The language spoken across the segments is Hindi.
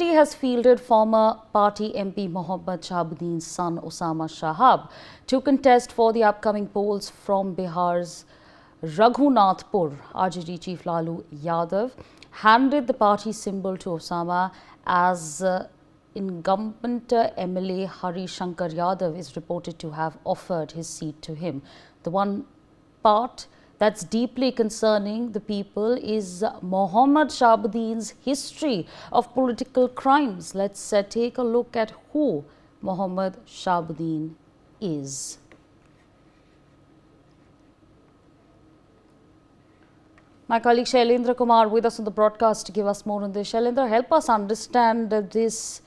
Party has fielded former party MP Mohammad Shahabuddin's son Osama Shahab to contest for the upcoming polls from Bihar's Raghunathpur. RJD Chief Lalu Yadav handed the party symbol to Osama as incumbent MLA Hari Shankar Yadav is reported to have offered his seat to him. The one part that's deeply concerning the people is Mohammad Shahabuddin's history of political crimes. Let's take a look at who Mohammad Shahabuddin is. My colleague Shailendra Kumar with us on the broadcast to give us more on this. Shailendra, help us understand this,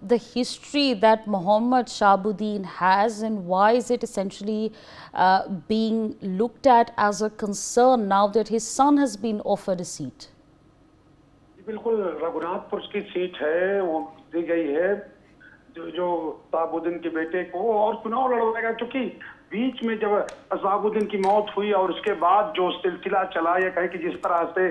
the history that Mohammad Shahabuddin has, and why is it essentially being looked at as a concern now that his son has been offered a seat? बिल्कुल रघुनाथपुर की सीट है वो दी गई है जो शहाबुद्दीन के बेटे को, और चुनाव लड़वाएगा क्योंकि बीच में जब शहाबुद्दीन की मौत हुई और उसके बाद जो सिलसिला चला, ये कहे कि जिस तरह से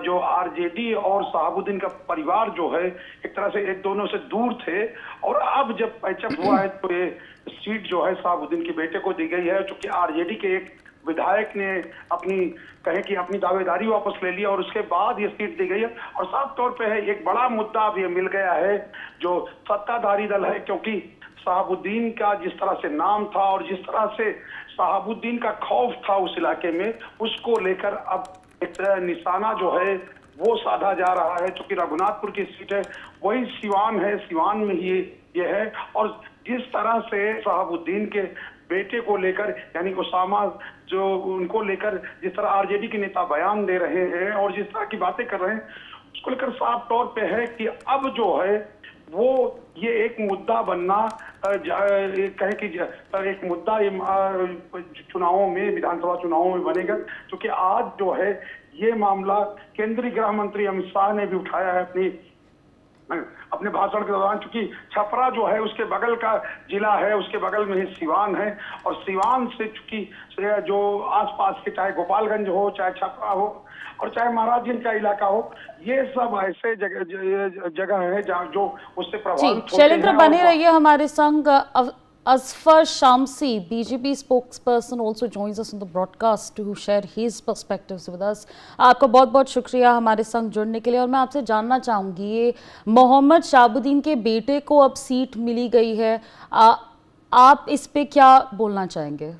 जो आरजेडी और शहाबुद्दीन का परिवार जो है एक तरह से एक दोनों से दूर थे, और अब जब पैचअप हुआ है तो ये सीट जो है शहाबुद्दीन के बेटे को दी गई है, क्योंकि आरजेडी के एक विधायक ने अपनी दावेदारी वापस ले लिया और उसके बाद ये सीट दी गई है। और साफ तौर पे है एक बड़ा मुद्दा अब ये मिल गया है जो सत्ताधारी दल है, क्योंकि शहाबुद्दीन का जिस तरह से नाम था और जिस तरह से शहाबुद्दीन का खौफ था उस इलाके में, उसको लेकर अब एक निशाना जो है वो साधा जा रहा है। क्योंकि रघुनाथपुर की सीट है वही सिवान है, सिवान में ये है, और जिस तरह से शहाबुद्दीन के बेटे को लेकर यानी ओसामा जो उनको लेकर जिस तरह आरजेडी के नेता बयान दे रहे हैं और जिस तरह की बातें कर रहे हैं, उसको लेकर साफ तौर पे है कि अब जो है वो ये एक मुद्दा बनना कहे कि एक मुद्दा चुनावों में, विधानसभा चुनावों में बनेगा। क्योंकि आज जो है ये मामला केंद्रीय गृह मंत्री अमित शाह ने भी उठाया है अपने भाषण के दौरान, क्योंकि छपरा जो है उसके बगल का जिला है, उसके बगल में ही सिवान है, और सिवान से चूंकि जो आसपास के चाहे गोपालगंज हो, चाहे छपरा हो और चाहे महाराजगंज का इलाका हो, ये सब ऐसे जगह है जहाँ जो उससे प्रभावित होते हैं। शैलेंद्र बने रहिए हमारे संग। Asfar Shamsi, BJP spokesperson, also joins us on the broadcast to share his perspectives with us. आपका बहुत बहुत शुक्रिया हमारे संग जुड़ने के लिए। और मैं आपसे जानना चाहूँगी, ये मोहम्मद शाहबुद्दीन के बेटे को अब सीट मिली गई है, आप इस पे क्या बोलना चाहेंगे?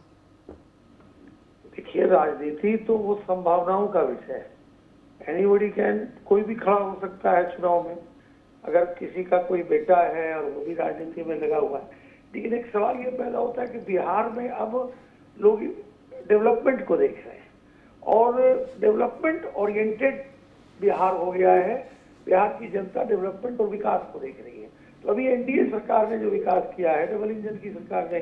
देखिए, राजनीति तो वो संभावनाओं का विषय है। एनीबॉडी कैन, कोई भी खड़ा हो सकता है चुनाव में। अगर किसी का कोई बेटा है और वो भी राजनीति में लगा हुआ है, लेकिन एक सवाल ये पैदा होता है कि बिहार में अब लोग डेवलपमेंट को देख रहे हैं और डेवलपमेंट ओरिएंटेड बिहार हो गया है। बिहार की जनता डेवलपमेंट और विकास को देख रही है। तो अभी एनडीए सरकार ने जो विकास किया है, डबल इंजन की सरकार ने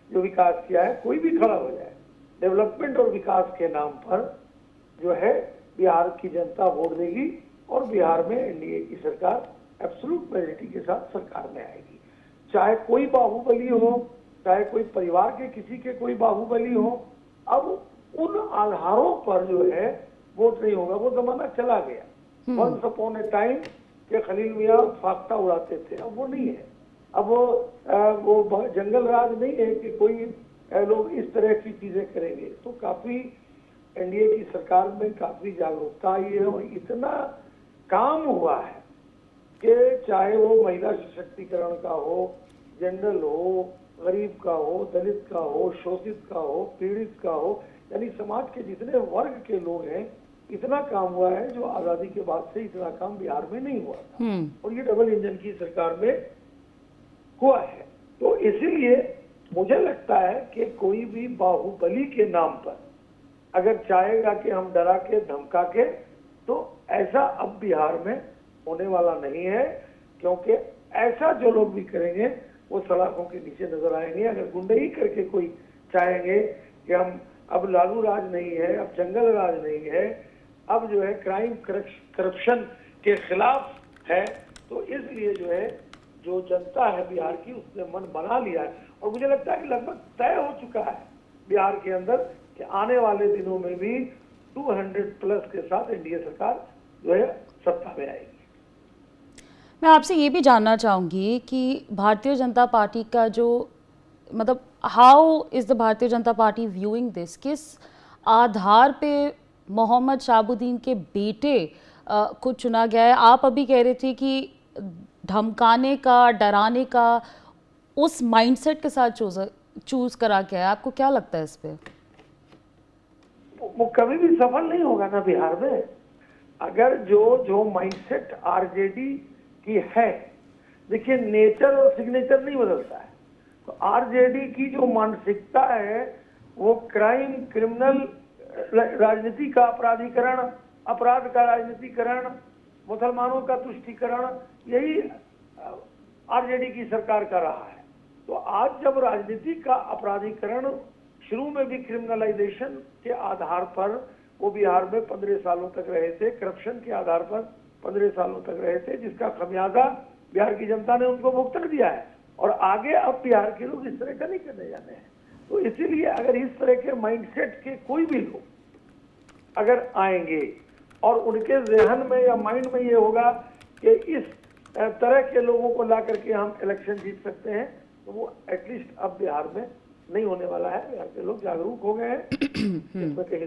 जो विकास किया है, कोई भी खड़ा हो जाए, डेवलपमेंट और विकास के नाम पर जो है बिहार की जनता वोट देगी और बिहार में एनडीए की सरकार एब्सोल्यूट मेजॉरिटी के साथ सरकार में आएगी। चाहे कोई बाहुबली हो, चाहे कोई परिवार के किसी के कोई बाहुबली हो, अब उन आधारों पर जो है वोट नहीं होगा। वो जमाना चला गया। वंस अपॉन ए टाइम के खलील मियां फाख्ता उड़ाते थे, अब वो नहीं है। अब वो जंगल राज नहीं है कि कोई लोग इस तरह की चीजें करेंगे। तो काफी एनडीए की सरकार में काफी जागरूकता आई है और इतना काम हुआ है कि चाहे वो महिला सशक्तिकरण का हो, जनरल हो, गरीब का हो, दलित का हो, शोषित का हो, पीड़ित का हो, यानी समाज के जितने वर्ग के लोग हैं, इतना काम हुआ है जो आजादी के बाद से इतना काम बिहार में नहीं हुआ था। और ये डबल इंजन की सरकार में हुआ है। तो इसीलिए मुझे लगता है कि कोई भी बाहुबली के नाम पर अगर चाहेगा कि हम डरा के धमका के, तो ऐसा अब बिहार में होने वाला नहीं है। क्योंकि ऐसा जो लोग भी करेंगे वो सलाखों के नीचे नजर आएंगे। अगर गुंडई करके कोई चाहेंगे कि हम अब लालू राज नहीं है, अब जंगल राज नहीं है, अब जो है क्राइम करप्शन के खिलाफ है, तो इसलिए जो है जो जनता है बिहार की उसने मन बना लिया है। और मुझे लगता है कि लगभग तय हो चुका है बिहार के अंदर कि आने वाले दिनों में भी 200 प्लस के साथ एनडीए सरकार जो है सत्ता में आएगी। मैं आपसे ये भी जानना चाहूँगी कि भारतीय जनता पार्टी का जो मतलब how is the Bharatiya Janata party viewing this, किस आधार पे मोहम्मद शहाबुद्दीन के बेटे को चुना गया है? आप अभी कह रहे थे कि धमकाने का, डराने का उस माइंडसेट के साथ चूज करा गया है। आपको क्या लगता है इस पे? वो कभी भी सफल नहीं होगा ना बिहार में। अगर जो माइंडसेट आरजेडी की है, देखिए नेचर और सिग्नेचर नहीं बदलता है। तो आरजेडी की जो मानसिकता है वो क्राइम, क्रिमिनल, राजनीति का अपराधीकरण, अपराध का राजनीतिकरण, मुसलमानों का तुष्टीकरण, यही आरजेडी की सरकार का रहा है। तो आज जब राजनीति का अपराधीकरण शुरू में भी क्रिमिनलाइजेशन के आधार पर वो बिहार में 15 सालों तक रहे थे, करप्शन के आधार पर 15 सालों तक रहे थे, जिसका खमियाजा बिहार की जनता ने उनको भुगतन दिया है। और आगे अब बिहार के लोग इस तरह का नहीं करने जाने हैं। तो इसीलिए अगर इस तरह के माइंडसेट के कोई भी लोग अगर आएंगे और उनके जहन में या माइंड में ये होगा कि इस तरह के लोगों को ला करके हम इलेक्शन जीत सकते हैं, तो वो एटलीस्ट अब बिहार में नहीं होने वाला है। बिहार के लोग जागरूक हो गए हैं, इसमें कहीं